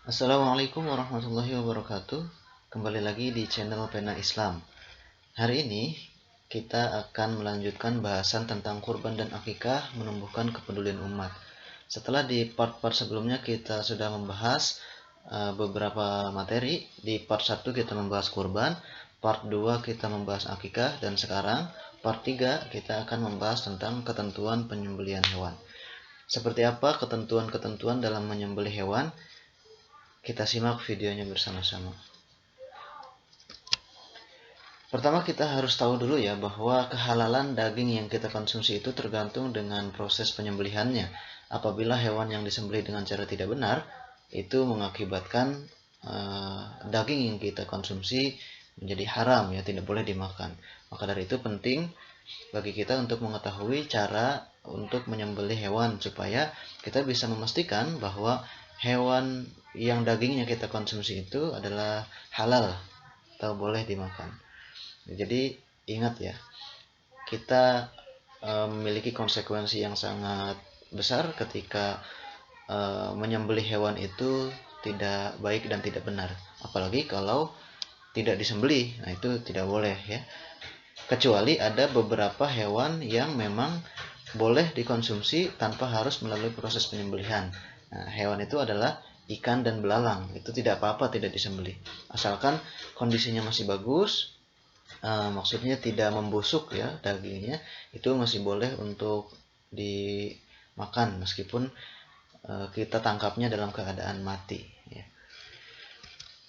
Assalamualaikum warahmatullahi wabarakatuh. Kembali lagi di channel Pena Islam. Hari ini kita akan melanjutkan bahasan tentang kurban dan akikah menumbuhkan kepedulian umat. Setelah di part-part sebelumnya kita sudah membahas beberapa materi. Di part 1 kita membahas kurban, part 2 kita membahas akikah, dan sekarang part 3 kita akan membahas tentang ketentuan penyembelihan hewan. Seperti apa ketentuan-ketentuan dalam menyembelih hewan? Kita simak videonya bersama-sama. Pertama kita harus tahu dulu ya bahwa kehalalan daging yang kita konsumsi itu tergantung dengan proses penyembelihannya. Apabila hewan yang disembelih dengan cara tidak benar, itu mengakibatkan daging yang kita konsumsi menjadi haram ya, tidak boleh dimakan. Maka dari itu penting bagi kita untuk mengetahui cara untuk menyembelih hewan supaya kita bisa memastikan bahwa hewan yang dagingnya kita konsumsi itu adalah halal atau boleh dimakan. Jadi ingat ya, kita memiliki konsekuensi yang sangat besar ketika menyembelih hewan itu tidak baik dan tidak benar. Apalagi kalau tidak disembelih, nah itu tidak boleh ya. Kecuali ada beberapa hewan yang memang boleh dikonsumsi tanpa harus melalui proses penyembelihan. Nah, hewan itu adalah ikan dan belalang. Itu tidak apa-apa tidak disembelih. Asalkan kondisinya masih bagus, maksudnya tidak membusuk ya dagingnya, itu masih boleh untuk dimakan meskipun kita tangkapnya dalam keadaan mati ya.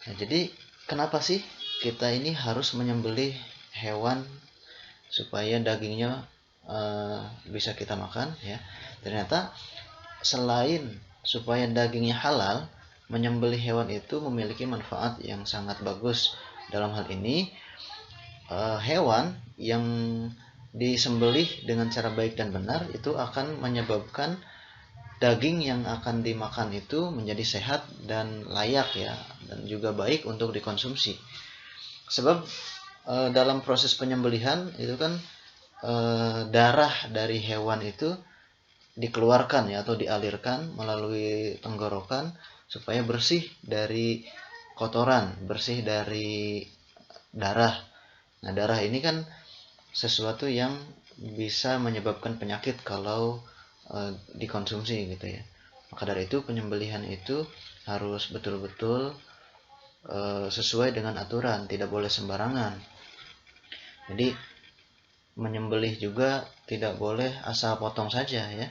Nah, jadi kenapa sih kita ini harus menyembelih hewan supaya dagingnya bisa kita makan ya? Ternyata selain supaya dagingnya halal, menyembelih hewan itu memiliki manfaat yang sangat bagus. Dalam hal ini hewan yang disembelih dengan cara baik dan benar itu akan menyebabkan daging yang akan dimakan itu menjadi sehat dan layak ya, dan juga baik untuk dikonsumsi. Sebab dalam proses penyembelihan itu kan darah dari hewan itu dikeluarkan ya atau dialirkan melalui tenggorokan supaya bersih dari kotoran, bersih dari darah. Nah, darah ini kan sesuatu yang bisa menyebabkan penyakit kalau dikonsumsi gitu ya. Maka dari itu penyembelihan itu harus betul-betul sesuai dengan aturan, tidak boleh sembarangan. Jadi menyembelih juga tidak boleh asal potong saja ya.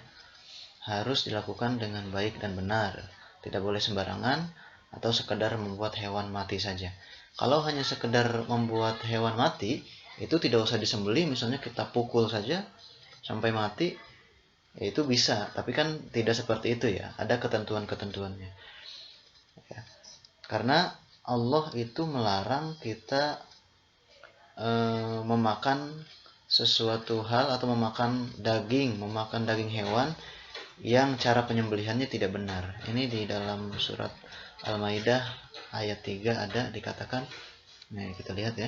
Harus dilakukan dengan baik dan benar. Tidak boleh sembarangan atau sekedar membuat hewan mati saja. Kalau hanya sekedar membuat hewan mati, itu tidak usah disembelih, misalnya kita pukul saja sampai mati, ya itu bisa. Tapi kan tidak seperti itu ya, ada ketentuan-ketentuannya ya. Karena Allah itu melarang kita memakan sesuatu hal atau memakan daging hewan yang cara penyembelihannya tidak benar. Ini di dalam surat Al-Maidah ayat 3 ada dikatakan. Nah, kita lihat ya.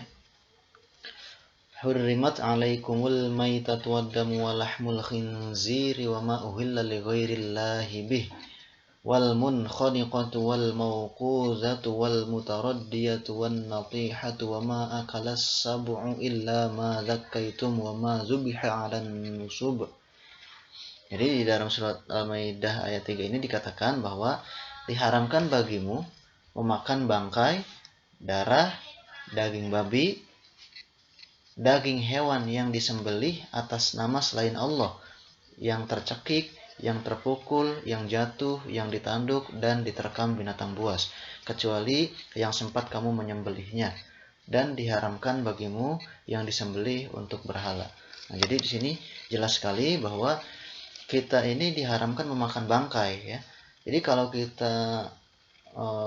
Hurrimat 'alaikumul maitatu wad-damu wa lahmul khinziri wa ma uhilla li ghairillahi bih wal munkhaniqatu wal mawquzatu wal mutaraddiyatu wan natihatu wa ma akalas sab'u illa ma dzakkaitum wa ma zubiha 'alan nusub. Jadi di dalam surat Al-Maidah ayat 3 ini dikatakan bahwa diharamkan bagimu memakan bangkai, darah, daging babi, daging hewan yang disembelih atas nama selain Allah, yang tercekik, yang terpukul, yang jatuh, yang ditanduk, dan diterkam binatang buas, kecuali yang sempat kamu menyembelihnya, dan diharamkan bagimu yang disembelih untuk berhala. Nah, jadi di sini jelas sekali bahwa kita ini diharamkan memakan bangkai ya. Jadi kalau kita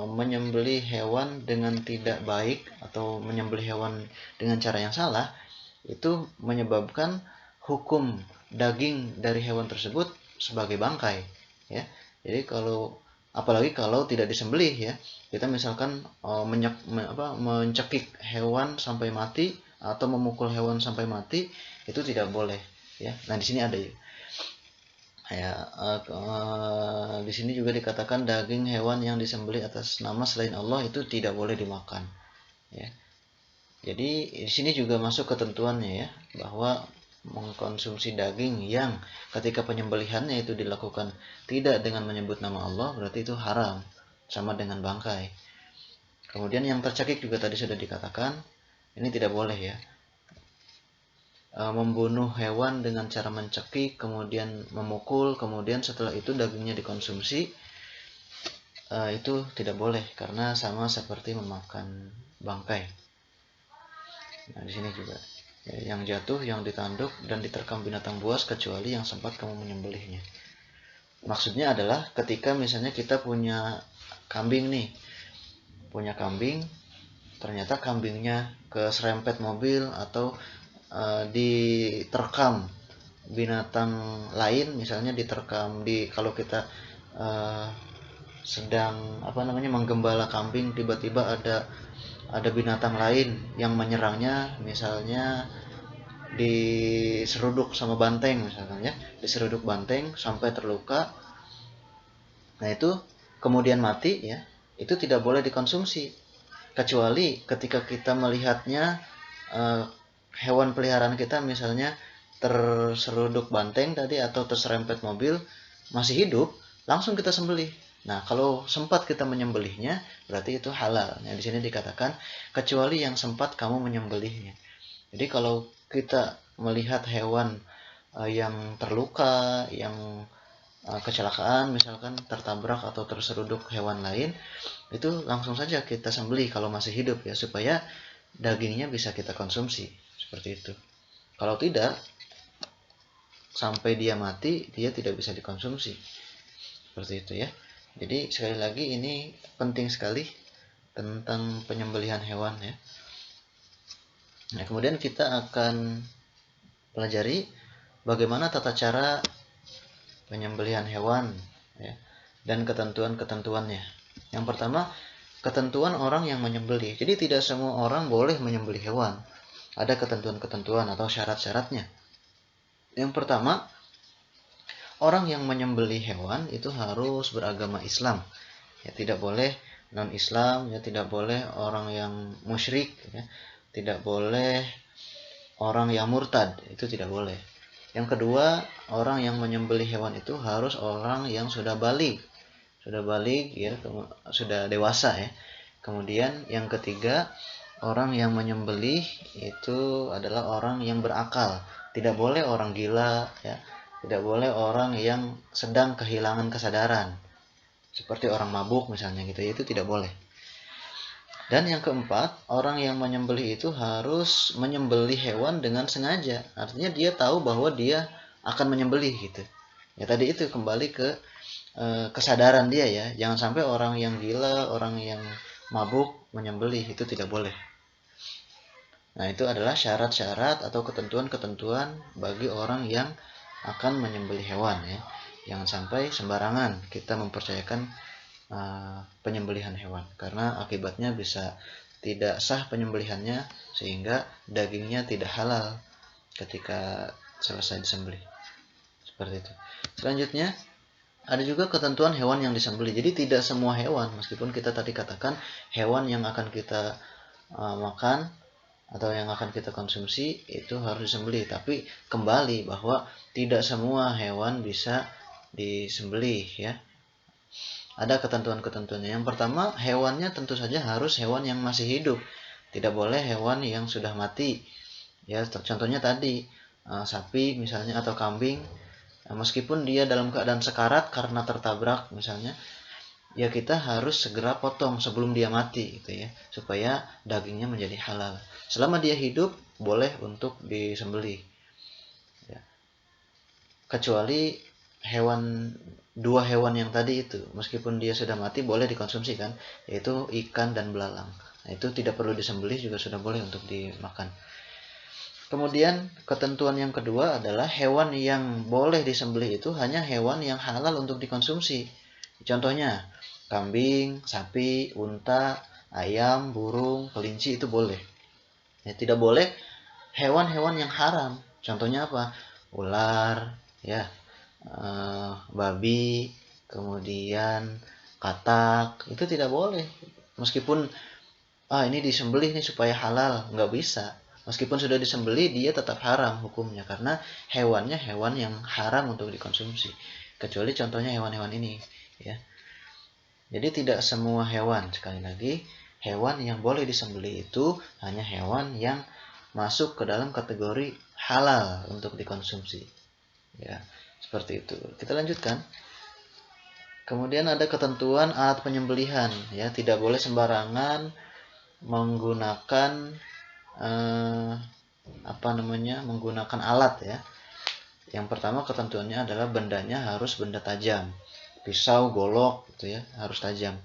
menyembelih hewan dengan tidak baik atau menyembelih hewan dengan cara yang salah, itu menyebabkan hukum daging dari hewan tersebut sebagai bangkai ya. Jadi kalau apalagi kalau tidak disembelih ya, kita misalkan mencekik hewan sampai mati atau memukul hewan sampai mati, itu tidak boleh ya. Nah, di sini ada ya. Ya, di sini juga dikatakan daging hewan yang disembelih atas nama selain Allah itu tidak boleh dimakan. Ya. Jadi di sini juga masuk ketentuannya ya, bahwa mengkonsumsi daging yang ketika penyembelihannya itu dilakukan tidak dengan menyebut nama Allah, berarti itu haram, sama dengan bangkai. Kemudian yang tercekik juga tadi sudah dikatakan, ini tidak boleh ya. Membunuh hewan dengan cara mencekik, kemudian memukul, kemudian setelah itu dagingnya dikonsumsi, itu tidak boleh karena sama seperti memakan bangkai. Nah, di sini juga ya, yang jatuh, yang ditanduk dan diterkam binatang buas kecuali yang sempat kamu menyembelihnya. Maksudnya adalah ketika misalnya kita punya kambing nih, punya kambing, ternyata kambingnya keserempet mobil atau diterkam binatang lain, misalnya diterkam di, kalau kita uh, sedang apa namanya menggembala kambing, tiba-tiba ada binatang lain yang menyerangnya, misalnya diseruduk sama banteng misalkan ya, diseruduk banteng sampai terluka, nah itu kemudian mati ya, itu tidak boleh dikonsumsi kecuali ketika kita melihatnya eh, hewan peliharaan kita misalnya terseruduk banteng tadi atau terserempet mobil masih hidup, langsung kita sembelih. Nah, kalau sempat kita menyembelihnya, berarti itu halal. Nah, di sini dikatakan kecuali yang sempat kamu menyembelihnya. Jadi kalau kita melihat hewan yang terluka, yang kecelakaan, misalkan tertabrak atau terseruduk hewan lain, itu langsung saja kita sembelih kalau masih hidup ya, supaya dagingnya bisa kita konsumsi. Seperti itu. Kalau tidak, sampai dia mati, dia tidak bisa dikonsumsi. Seperti itu ya. Jadi sekali lagi ini penting sekali tentang penyembelihan hewan ya. Nah, kemudian kita akan pelajari bagaimana tata cara penyembelihan hewan ya, dan ketentuan-ketentuannya. Yang pertama, ketentuan orang yang menyembelih. Jadi tidak semua orang boleh menyembelih hewan. Ada ketentuan-ketentuan atau syarat-syaratnya. Yang pertama, orang yang menyembelih hewan itu harus beragama Islam. Ya, tidak boleh non-Islam, ya tidak boleh orang yang musyrik, ya, tidak boleh orang yang murtad, itu tidak boleh. Yang kedua, orang yang menyembelih hewan itu harus orang yang sudah balik ya, sudah dewasa ya. Kemudian yang ketiga, orang yang menyembelih itu adalah orang yang berakal. Tidak boleh orang gila ya, tidak boleh orang yang sedang kehilangan kesadaran, seperti orang mabuk misalnya gitu ya, itu tidak boleh. Dan yang keempat, orang yang menyembelih itu harus menyembelih hewan dengan sengaja. Artinya dia tahu bahwa dia akan menyembelih gitu. Ya tadi itu kembali ke kesadaran dia ya. Jangan sampai orang yang gila, orang yang mabuk menyembelih, itu tidak boleh. Nah, itu adalah syarat-syarat atau ketentuan-ketentuan bagi orang yang akan menyembelih hewan ya. Jangan sampai sembarangan kita mempercayakan penyembelihan hewan, karena akibatnya bisa tidak sah penyembelihannya sehingga dagingnya tidak halal ketika selesai disembelih. Seperti itu. Selanjutnya ada juga ketentuan hewan yang disembelih. Jadi tidak semua hewan, meskipun kita tadi katakan hewan yang akan kita makan atau yang akan kita konsumsi itu harus disembelih, tapi kembali bahwa tidak semua hewan bisa disembelih ya. Ada ketentuan-ketentuannya. Yang pertama, hewannya tentu saja harus hewan yang masih hidup. Tidak boleh hewan yang sudah mati. Ya, contohnya tadi sapi misalnya atau kambing, meskipun dia dalam keadaan sekarat karena tertabrak misalnya, ya kita harus segera potong sebelum dia mati gitu ya, supaya dagingnya menjadi halal. Selama dia hidup boleh untuk disembelih. Ya. Kecuali dua hewan yang tadi itu, meskipun dia sudah mati boleh dikonsumsi kan, yaitu ikan dan belalang. Nah, itu tidak perlu disembelih juga sudah boleh untuk dimakan. Kemudian ketentuan yang kedua adalah hewan yang boleh disembelih itu hanya hewan yang halal untuk dikonsumsi. Contohnya kambing, sapi, unta, ayam, burung, kelinci itu boleh. Ya, tidak boleh hewan-hewan yang haram. Contohnya apa? Ular, ya, babi, kemudian katak, itu tidak boleh. Meskipun ini disembelih nih supaya halal, nggak bisa. Meskipun sudah disembelih, dia tetap haram hukumnya karena hewannya hewan yang haram untuk dikonsumsi. Kecuali contohnya hewan-hewan ini, ya. Jadi tidak semua hewan, sekali lagi, hewan yang boleh disembelih itu hanya hewan yang masuk ke dalam kategori halal untuk dikonsumsi. Ya, seperti itu. Kita lanjutkan. Kemudian ada ketentuan alat penyembelihan, ya, tidak boleh sembarangan menggunakan menggunakan alat, ya. Yang pertama ketentuannya adalah bendanya harus benda tajam. Pisau, golok gitu ya, harus tajam.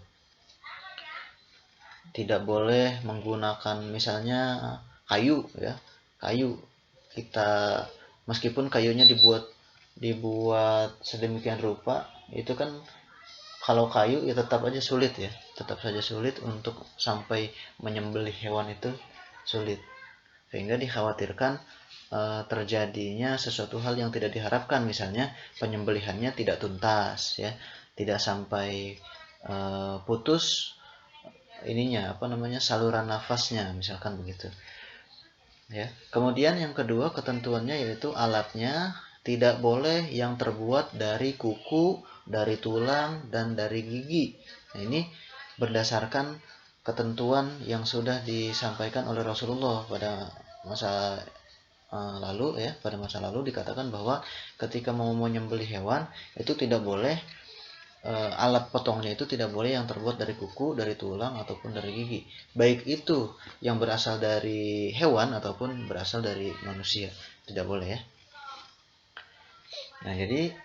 Tidak boleh menggunakan misalnya kayu, ya. Kayu kita meskipun kayunya dibuat sedemikian rupa, itu kan kalau kayu ya tetap aja sulit, ya. Tetap saja sulit untuk sampai menyembelih hewan itu, sulit. Sehingga dikhawatirkan terjadinya sesuatu hal yang tidak diharapkan, misalnya penyembelihannya tidak tuntas, ya, tidak sampai putus saluran nafasnya, misalkan begitu, ya. Kemudian yang kedua ketentuannya yaitu alatnya tidak boleh yang terbuat dari kuku, dari tulang, dan dari gigi. Nah, ini berdasarkan ketentuan yang sudah disampaikan oleh Rasulullah pada masa lalu, ya. Pada masa lalu dikatakan bahwa ketika mau menyembelih hewan itu tidak boleh alat potongnya itu tidak boleh yang terbuat dari kuku, dari tulang, ataupun dari gigi. Baik itu yang berasal dari hewan ataupun berasal dari manusia, tidak boleh, ya. Nah, jadi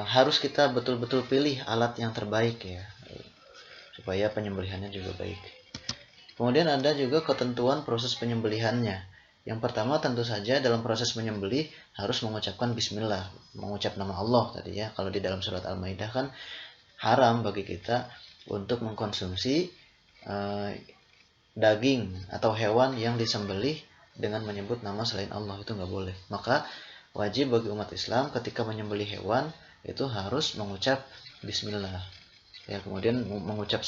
harus kita betul-betul pilih alat yang terbaik, ya, supaya penyembelihannya juga baik. Kemudian ada juga ketentuan proses penyembelihannya. Yang pertama tentu saja dalam proses menyembelih harus mengucapkan bismillah, mengucap nama Allah tadi, ya. Kalau di dalam surat Al-Maidah kan haram bagi kita untuk mengkonsumsi daging atau hewan yang disembelih dengan menyebut nama selain Allah, itu nggak boleh. Maka wajib bagi umat Islam ketika menyembelih hewan itu harus mengucap bismillah, ya. Kemudian mengucap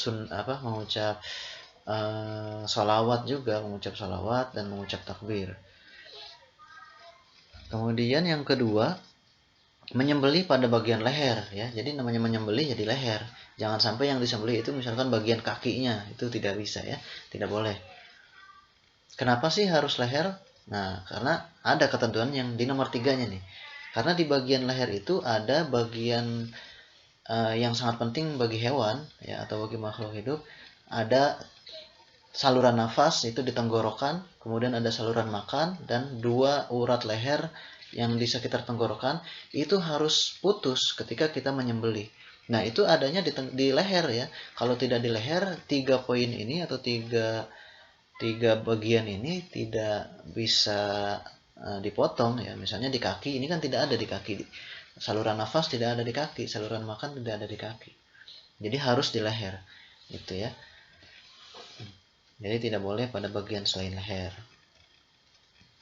salawat juga, mengucap salawat dan mengucap takbir. Kemudian yang kedua, menyembelih pada bagian leher, ya. Jadi namanya menyembelih jadi leher. Jangan sampai yang disembelih itu misalkan bagian kakinya, itu tidak bisa, ya. Tidak boleh. Kenapa sih harus leher? Nah, karena ada ketentuan yang di nomor 3-nya nih. Karena di bagian leher itu ada bagian yang sangat penting bagi hewan, ya, atau bagi makhluk hidup. Ada saluran nafas itu di tenggorokan, kemudian ada saluran makan, dan 2 urat leher yang di sekitar tenggorokan itu harus putus ketika kita menyembelih. Nah, itu adanya di leher, ya. Kalau tidak di leher, 3 poin ini atau tiga bagian ini tidak bisa dipotong, ya. Misalnya di kaki, ini kan tidak ada di kaki. Saluran nafas tidak ada di kaki, saluran makan tidak ada di kaki. Jadi harus di leher, gitu, ya. Jadi tidak boleh pada bagian selain leher.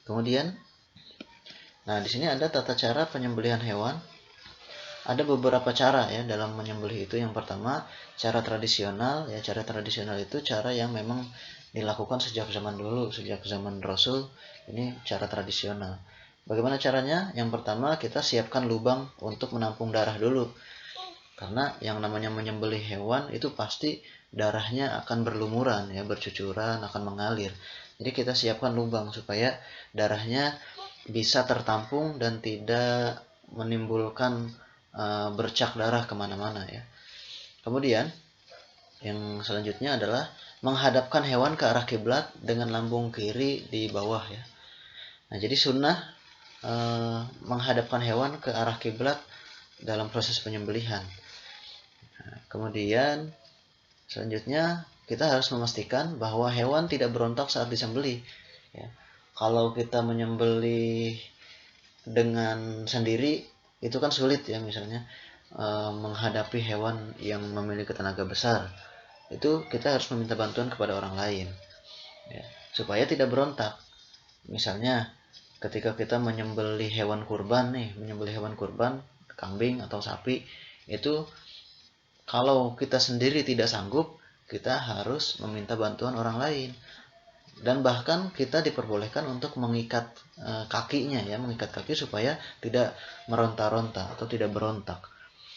Kemudian, nah di sini ada tata cara penyembelihan hewan. Ada beberapa cara, ya, dalam menyembelih itu. Yang pertama, cara tradisional, ya. Cara tradisional itu cara yang memang dilakukan sejak zaman dulu, sejak zaman Rasul. Ini cara tradisional. Bagaimana caranya? Yang pertama, kita siapkan lubang untuk menampung darah dulu. Karena yang namanya menyembelih hewan itu pasti darahnya akan berlumuran, ya, bercucuran, akan mengalir. Jadi kita siapkan lubang supaya darahnya bisa tertampung dan tidak menimbulkan bercak darah kemana-mana, ya. Kemudian yang selanjutnya adalah menghadapkan hewan ke arah kiblat dengan lambung kiri di bawah, ya. Nah, jadi sunnah menghadapkan hewan ke arah kiblat dalam proses penyembelihan. Nah, kemudian selanjutnya kita harus memastikan bahwa hewan tidak berontak saat disembelih, ya. Kalau kita menyembelih dengan sendiri itu kan sulit, ya. Misalnya menghadapi hewan yang memiliki tenaga besar, itu kita harus meminta bantuan kepada orang lain, ya, supaya tidak berontak. Misalnya ketika kita menyembelih hewan kurban nih, menyembelih hewan kurban, kambing atau sapi, itu kalau kita sendiri tidak sanggup, kita harus meminta bantuan orang lain. Dan bahkan kita diperbolehkan untuk mengikat kakinya ya, mengikat kaki supaya tidak meronta-ronta atau tidak berontak.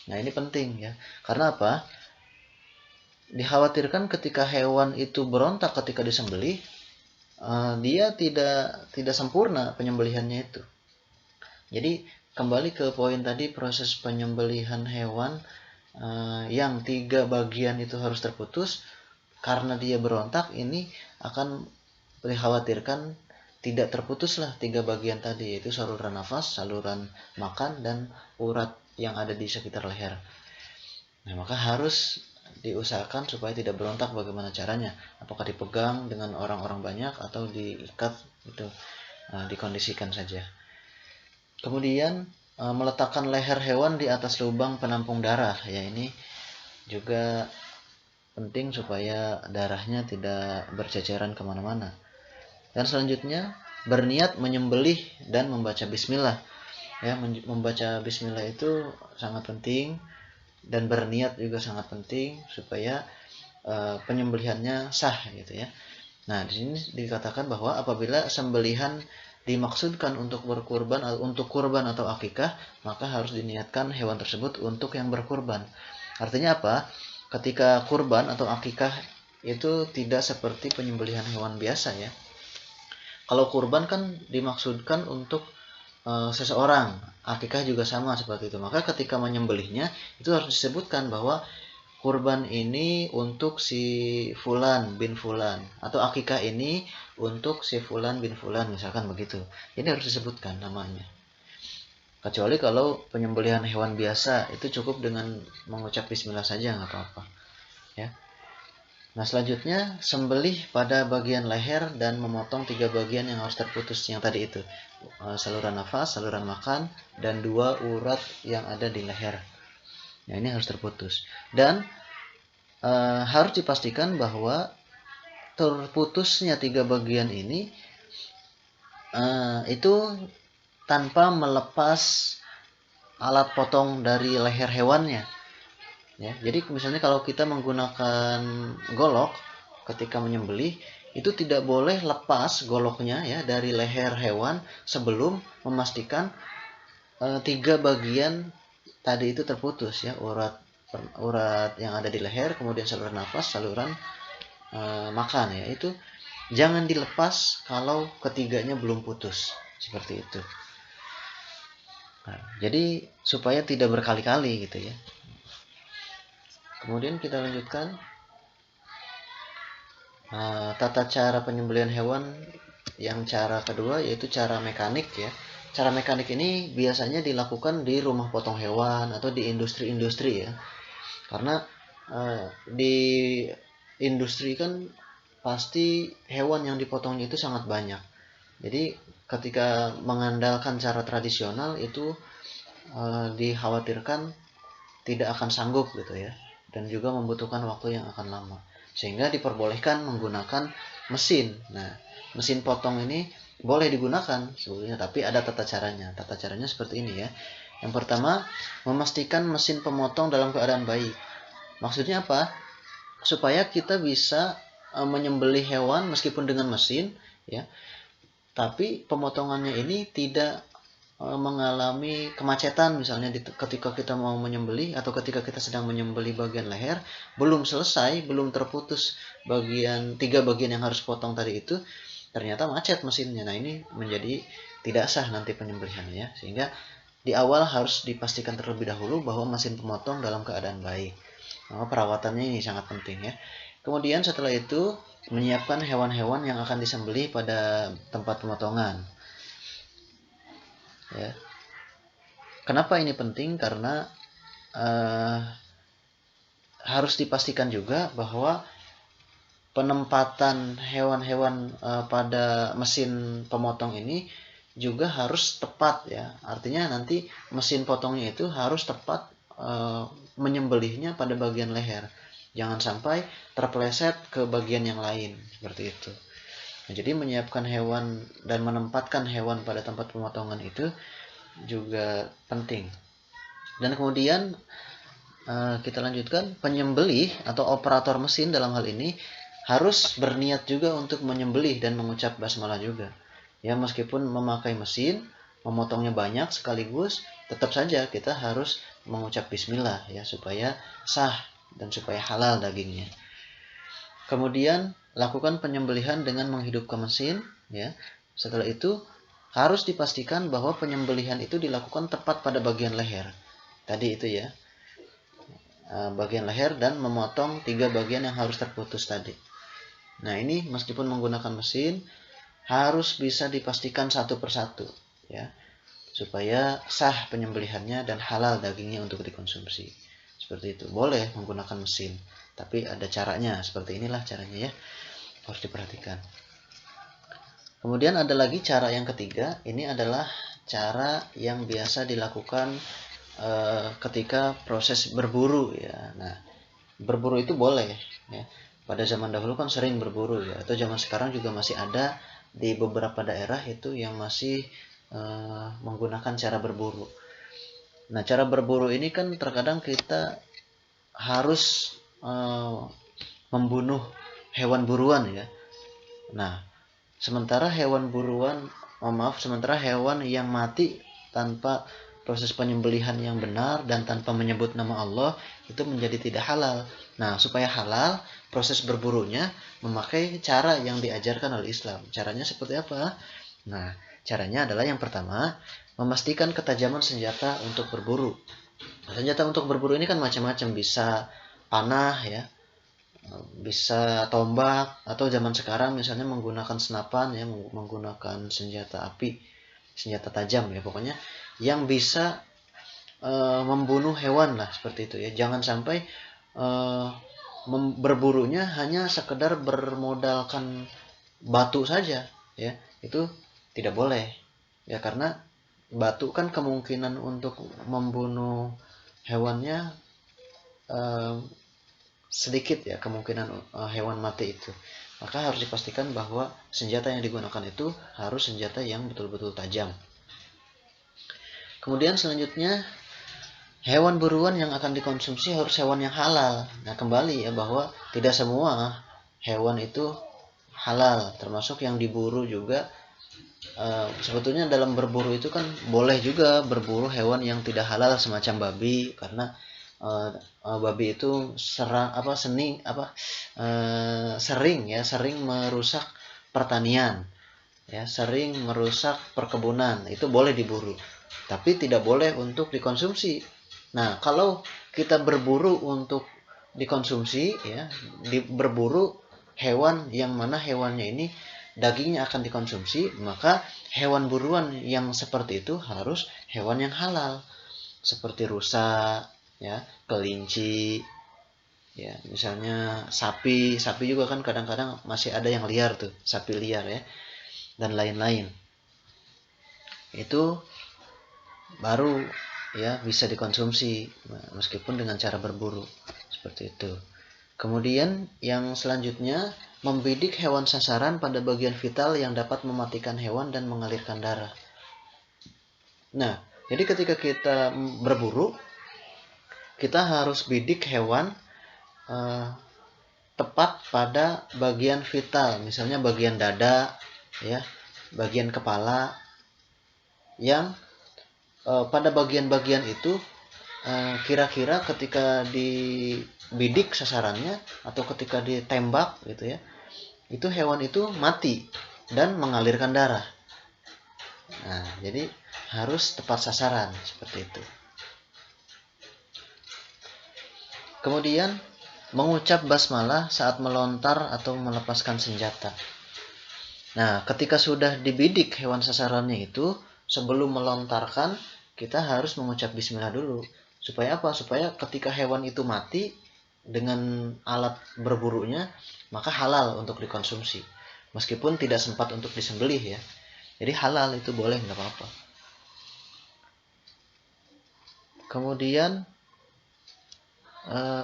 Nah, ini penting ya. Karena apa? Dikhawatirkan ketika hewan itu berontak ketika disembelih, dia tidak sempurna penyembelihannya itu. Jadi kembali ke poin tadi, proses penyembelihan hewan yang 3 bagian itu harus terputus karena dia berontak, ini akan dikhawatirkan tidak terputuslah 3 bagian tadi, yaitu saluran nafas, saluran makan, dan urat yang ada di sekitar leher. Nah, maka harus diusahakan supaya tidak berontak. Bagaimana caranya? Apakah dipegang dengan orang-orang banyak atau diikat, itu dikondisikan saja. Kemudian meletakkan leher hewan di atas lubang penampung darah, ya ini juga penting supaya darahnya tidak berceceran kemana-mana. Dan selanjutnya berniat menyembelih dan membaca bismillah. Ya, membaca bismillah itu sangat penting, dan berniat juga sangat penting supaya penyembelihannya sah gitu ya. Nah, di sini dikatakan bahwa apabila sembelihan dimaksudkan untuk berkurban, untuk kurban atau akikah, maka harus diniatkan hewan tersebut untuk yang berkurban. Artinya apa? Ketika kurban atau akikah itu tidak seperti penyembelihan hewan biasa ya. Kalau kurban kan dimaksudkan untuk seseorang, akikah juga sama seperti itu. Maka ketika menyembelihnya itu harus disebutkan bahwa kurban ini untuk si fulan bin fulan, atau akikah ini untuk si fulan bin fulan, misalkan begitu. Ini harus disebutkan namanya. Kecuali kalau penyembelihan hewan biasa, itu cukup dengan mengucap bismillah saja, nggak apa-apa ya. Nah, selanjutnya sembelih pada bagian leher dan memotong 3 bagian yang harus terputus yang tadi itu, saluran nafas, saluran makan, dan 2 urat yang ada di leher. Nah, ini harus terputus. Dan harus dipastikan bahwa terputusnya 3 bagian ini itu tanpa melepas alat potong dari leher hewannya. Ya, jadi misalnya kalau kita menggunakan golok ketika menyembelih, itu tidak boleh lepas goloknya ya dari leher hewan sebelum memastikan 3 bagian tadi itu terputus ya, urat yang ada di leher, kemudian saluran nafas, saluran makan ya, itu jangan dilepas kalau ketiganya belum putus, seperti itu. Nah, jadi supaya tidak berkali-kali gitu ya. Kemudian kita lanjutkan tata cara penyembelihan hewan yang cara kedua, yaitu cara mekanik ya. Cara mekanik ini biasanya dilakukan di rumah potong hewan atau di industri-industri ya. Karena di industri kan pasti hewan yang dipotongnya itu sangat banyak. Jadi ketika mengandalkan cara tradisional itu dikhawatirkan tidak akan sanggup gitu ya, dan juga membutuhkan waktu yang akan lama, sehingga diperbolehkan menggunakan mesin. Nah, mesin potong ini boleh digunakan sebetulnya, tapi ada tata caranya. Tata caranya seperti ini ya. Yang pertama, memastikan mesin pemotong dalam keadaan baik. Maksudnya apa? Supaya kita bisa menyembelih hewan meskipun dengan mesin ya, tapi pemotongannya ini tidak mengalami kemacetan, misalnya ketika kita mau menyembelih atau ketika kita sedang menyembelih bagian leher, belum selesai, belum terputus 3 bagian yang harus potong tadi itu, ternyata macet mesinnya. Nah, ini menjadi tidak sah nanti penyembelihannya, sehingga di awal harus dipastikan terlebih dahulu bahwa mesin pemotong dalam keadaan baik. Maka perawatannya ini sangat penting ya. Kemudian setelah itu menyiapkan hewan-hewan yang akan disembelih pada tempat pemotongan. Ya. Kenapa ini penting? Karena harus dipastikan juga bahwa penempatan hewan-hewan pada mesin pemotong ini juga harus tepat ya. Artinya nanti mesin potongnya itu harus tepat menyembelihnya pada bagian leher. Jangan sampai terpeleset ke bagian yang lain, seperti itu. Nah, jadi menyiapkan hewan dan menempatkan hewan pada tempat pemotongan itu juga penting. Dan kemudian kita lanjutkan, penyembelih atau operator mesin dalam hal ini harus berniat juga untuk menyembelih dan mengucap basmalah juga. Ya, meskipun memakai mesin, memotongnya banyak sekaligus, tetap saja kita harus mengucap bismillah ya, supaya sah dan supaya halal dagingnya. Kemudian lakukan penyembelihan dengan menghidupkan mesin ya. Setelah itu harus dipastikan bahwa penyembelihan itu dilakukan tepat pada bagian leher. Tadi itu ya, bagian leher dan memotong 3 bagian yang harus terputus tadi. Nah, ini meskipun menggunakan mesin harus bisa dipastikan satu persatu ya, supaya sah penyembelihannya dan halal dagingnya untuk dikonsumsi. Seperti itu. Boleh menggunakan mesin, tapi ada caranya. Seperti inilah caranya ya, harus diperhatikan. Kemudian ada lagi cara yang ketiga. Ini adalah cara yang biasa dilakukan ketika proses berburu ya. Nah, berburu itu boleh ya. Pada zaman dahulu kan sering berburu ya, atau zaman sekarang juga masih ada di beberapa daerah itu yang masih menggunakan cara berburu. Nah, cara berburu ini kan terkadang kita harus membunuh hewan buruan ya. Nah, sementara hewan yang mati tanpa proses penyembelihan yang benar dan tanpa menyebut nama Allah itu menjadi tidak halal. Nah, supaya halal, proses berburunya memakai cara yang diajarkan oleh Islam. Caranya seperti apa? Nah, caranya adalah yang pertama, memastikan ketajaman senjata untuk berburu. Senjata untuk berburu ini kan macam-macam, bisa panah ya, bisa tombak, atau zaman sekarang misalnya menggunakan senapan ya, menggunakan senjata api, senjata tajam ya, pokoknya yang bisa membunuh hewan lah, seperti itu ya. Jangan sampai berburunya hanya sekedar bermodalkan batu saja ya, itu tidak boleh ya, karena batu kan kemungkinan untuk membunuh hewannya sedikit ya, kemungkinan hewan mati itu. Maka harus dipastikan bahwa senjata yang digunakan itu harus senjata yang betul-betul tajam. Kemudian selanjutnya, hewan buruan yang akan dikonsumsi harus hewan yang halal. Nah, kembali ya, bahwa tidak semua hewan itu halal, termasuk yang diburu juga. Sebetulnya dalam berburu itu kan boleh juga berburu hewan yang tidak halal semacam babi, karena babi itu sering merusak pertanian ya, sering merusak perkebunan. Itu boleh diburu, tapi tidak boleh untuk dikonsumsi. Nah, kalau kita berburu untuk dikonsumsi ya, berburu hewan yang mana hewannya ini dagingnya akan dikonsumsi, maka hewan buruan yang seperti itu harus hewan yang halal, seperti rusa ya, kelinci ya, misalnya sapi juga kan kadang-kadang masih ada yang liar tuh, sapi liar ya, dan lain-lain. Itu baru ya bisa dikonsumsi meskipun dengan cara berburu, seperti itu. Kemudian yang selanjutnya, membidik hewan sasaran pada bagian vital yang dapat mematikan hewan dan mengalirkan darah. Nah, jadi ketika kita berburu, kita harus bidik hewan tepat pada bagian vital, misalnya bagian dada ya, bagian kepala, yang pada bagian-bagian itu kira-kira ketika dibidik sasarannya atau ketika ditembak gitu ya, itu hewan itu mati dan mengalirkan darah. Nah, jadi harus tepat sasaran, seperti itu. Kemudian mengucap basmalah saat melontar atau melepaskan senjata. Nah, ketika sudah dibidik hewan sasarannya itu, sebelum melontarkan kita harus mengucap bismillah dulu. Supaya apa? Supaya ketika hewan itu mati dengan alat berburunya, maka halal untuk dikonsumsi. Meskipun tidak sempat untuk disembelih ya. Jadi halal, itu boleh, nggak apa-apa. Kemudian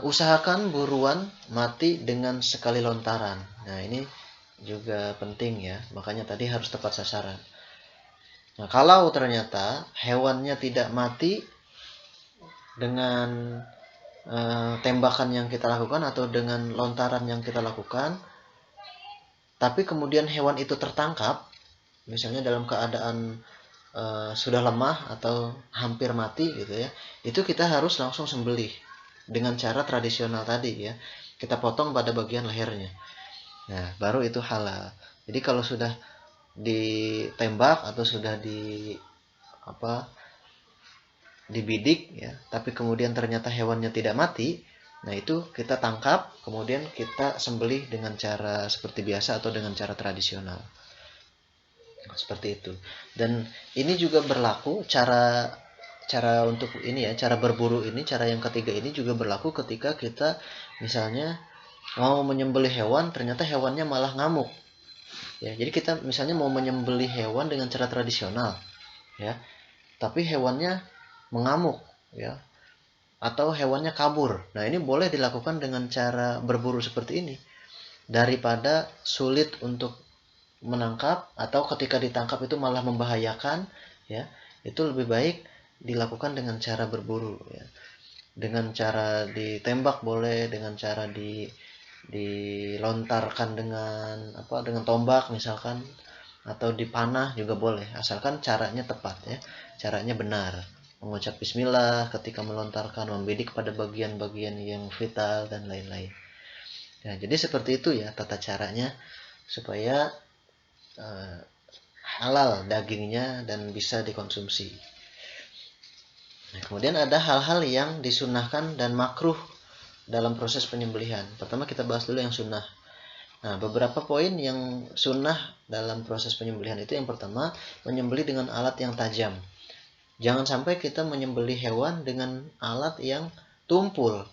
usahakan buruan mati dengan sekali lontaran. Nah, ini juga penting ya, makanya tadi harus tepat sasaran. Nah, kalau ternyata hewannya tidak mati dengan tembakan yang kita lakukan atau dengan lontaran yang kita lakukan, tapi kemudian hewan itu tertangkap, misalnya dalam keadaan sudah lemah atau hampir mati gitu ya, itu kita harus langsung sembelih dengan cara tradisional tadi ya, kita potong pada bagian lehernya. Nah, baru itu halal. Jadi kalau sudah ditembak atau sudah dibidik ya, tapi kemudian ternyata hewannya tidak mati, nah itu kita tangkap, kemudian kita sembelih dengan cara seperti biasa atau dengan cara tradisional. Seperti itu. Dan ini juga berlaku cara untuk ini ya, cara berburu ini, cara yang ketiga ini juga berlaku ketika kita misalnya mau menyembelih hewan, ternyata hewannya malah ngamuk. Ya, jadi kita misalnya mau menyembelih hewan dengan cara tradisional, ya, tapi hewannya mengamuk, ya, atau hewannya kabur. Nah, ini boleh dilakukan dengan cara berburu seperti ini. Daripada sulit untuk menangkap atau ketika ditangkap itu malah membahayakan, ya, itu lebih baik dilakukan dengan cara berburu, ya. Dengan cara ditembak boleh, dengan cara dilontarkan dengan tombak misalkan, atau dipanah juga boleh, asalkan caranya tepat ya, caranya benar, mengucap bismillah ketika melontarkan, membidik pada bagian-bagian yang vital dan lain-lain. Nah, jadi seperti itu ya tata caranya supaya halal dagingnya dan bisa dikonsumsi. Nah, kemudian ada hal-hal yang disunahkan dan makruh dalam proses penyembelihan. Pertama kita bahas dulu yang sunnah. Nah, beberapa poin yang sunnah dalam proses penyembelihan itu, yang pertama, menyembelih dengan alat yang tajam. Jangan sampai kita menyembelih hewan dengan alat yang tumpul.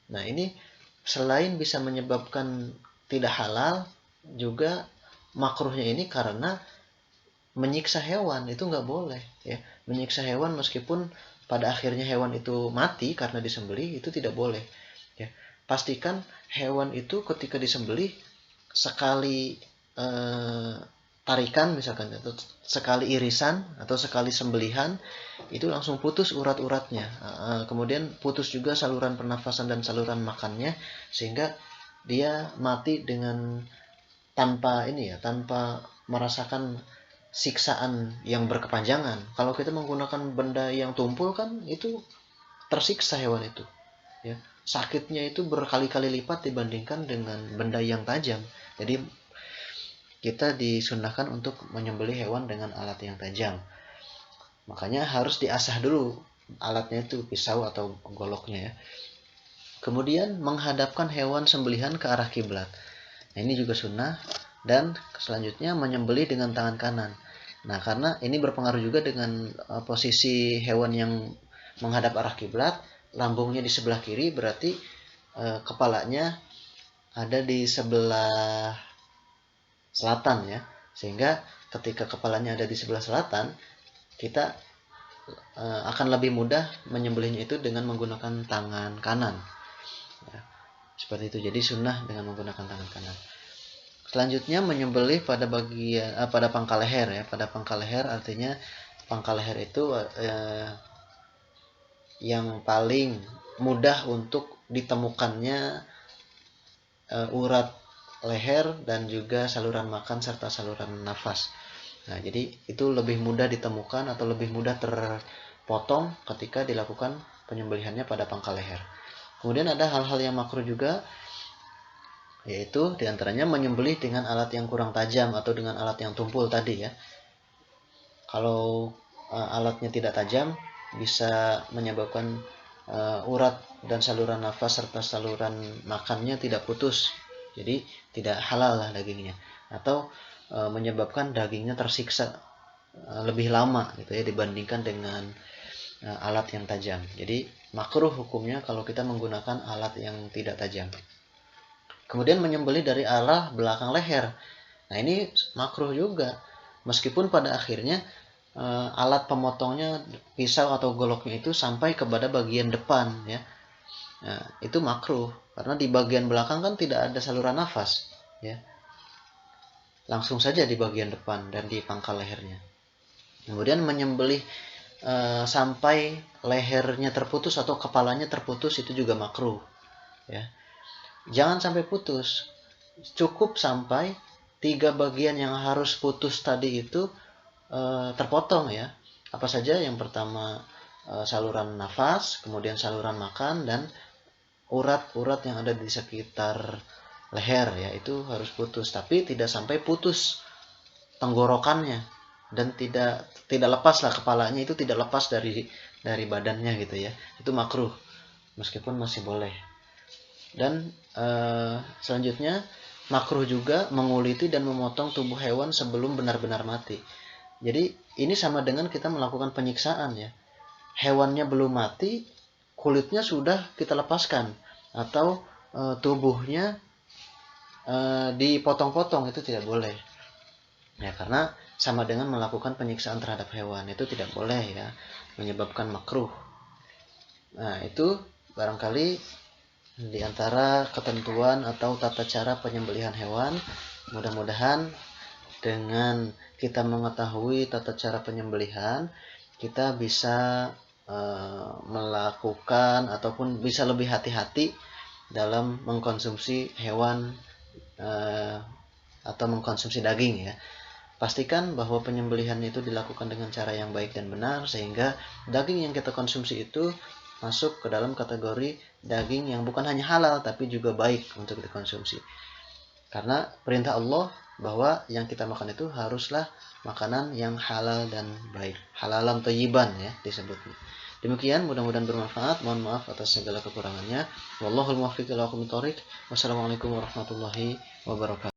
Nah, ini selain bisa menyebabkan tidak halal, juga makruhnya ini karena menyiksa hewan, itu nggak boleh ya. Menyiksa hewan meskipun pada akhirnya hewan itu mati karena disembelih, itu tidak boleh ya. Pastikan hewan itu ketika disembelih sekali tarikan misalkan, atau sekali irisan atau sekali sembelihan itu langsung putus urat-uratnya, kemudian putus juga saluran pernafasan dan saluran makannya, sehingga dia mati dengan tanpa merasakan siksaan yang berkepanjangan. Kalau kita menggunakan benda yang tumpul kan itu tersiksa hewan itu ya, sakitnya itu berkali-kali lipat dibandingkan dengan benda yang tajam. Jadi kita disunahkan untuk menyembelih hewan dengan alat yang tajam, makanya harus diasah dulu alatnya itu, pisau atau goloknya ya. Kemudian menghadapkan hewan sembelihan ke arah kiblat. Nah, ini juga sunnah. Dan selanjutnya menyembelih dengan tangan kanan. Nah, karena ini berpengaruh juga dengan posisi hewan yang menghadap arah kiblat, lambungnya di sebelah kiri, berarti kepalanya ada di sebelah selatan ya. Sehingga ketika kepalanya ada di sebelah selatan, kita akan lebih mudah menyembelihnya itu dengan menggunakan tangan kanan. Ya, seperti itu. Jadi sunnah dengan menggunakan tangan kanan. Selanjutnya menyembelih pada pada pangkal leher ya. Pada pangkal leher artinya pangkal leher itu yang paling mudah untuk ditemukannya urat leher dan juga saluran makan serta saluran nafas. Nah, jadi itu lebih mudah ditemukan atau lebih mudah terpotong ketika dilakukan penyembelihannya pada pangkal leher. Kemudian ada hal-hal yang makruh juga, yaitu diantaranya menyembelih dengan alat yang kurang tajam atau dengan alat yang tumpul tadi ya. Kalau alatnya tidak tajam, bisa menyebabkan urat dan saluran nafas serta saluran makannya tidak putus, jadi tidak halal lah dagingnya, atau menyebabkan dagingnya tersiksa lebih lama gitu ya dibandingkan dengan alat yang tajam. Jadi makruh hukumnya kalau kita menggunakan alat yang tidak tajam. Kemudian menyembelih dari arah belakang leher. Nah, ini makruh juga. Meskipun pada akhirnya alat pemotongnya, pisau atau goloknya itu sampai kepada bagian depan ya. Nah, itu makruh karena di bagian belakang kan tidak ada saluran nafas ya. langsung saja di bagian depan dan di pangkal lehernya. Kemudian menyembelih sampai lehernya terputus atau kepalanya terputus itu juga makruh, ya. Jangan sampai putus, cukup sampai 3 bagian yang harus putus tadi itu terpotong, ya. Apa saja? Yang pertama saluran nafas, kemudian saluran makan, dan urat-urat yang ada di sekitar leher, ya, itu harus putus. Tapi tidak sampai putus tenggorokannya, dan tidak lepas lah kepalanya, itu tidak lepas dari badannya gitu, ya. Itu makruh, meskipun masih boleh. Dan selanjutnya makruh juga menguliti dan memotong tubuh hewan sebelum benar-benar mati. Jadi ini sama dengan kita melakukan penyiksaan, ya. Hewannya belum mati, kulitnya sudah kita lepaskan, atau tubuhnya dipotong-potong, itu tidak boleh, ya, karena sama dengan melakukan penyiksaan terhadap hewan, itu tidak boleh, ya, menyebabkan makruh. Nah, itu barangkali di antara ketentuan atau tata cara penyembelihan hewan. Mudah-mudahan dengan kita mengetahui tata cara penyembelihan, kita bisa melakukan ataupun bisa lebih hati-hati dalam mengkonsumsi hewan atau mengkonsumsi daging, ya. Pastikan bahwa penyembelihan itu dilakukan dengan cara yang baik dan benar, sehingga daging yang kita konsumsi itu masuk ke dalam kategori daging yang bukan hanya halal tapi juga baik untuk dikonsumsi. Karena perintah Allah bahwa yang kita makan itu haruslah makanan yang halal dan baik. Halalan thayyiban, ya, disebutnya. Demikian, mudah-mudahan bermanfaat. Mohon maaf atas segala kekurangannya. Wallahul muwaffiq ila aqwamit thoriq. Wassalamualaikum warahmatullahi wabarakatuh.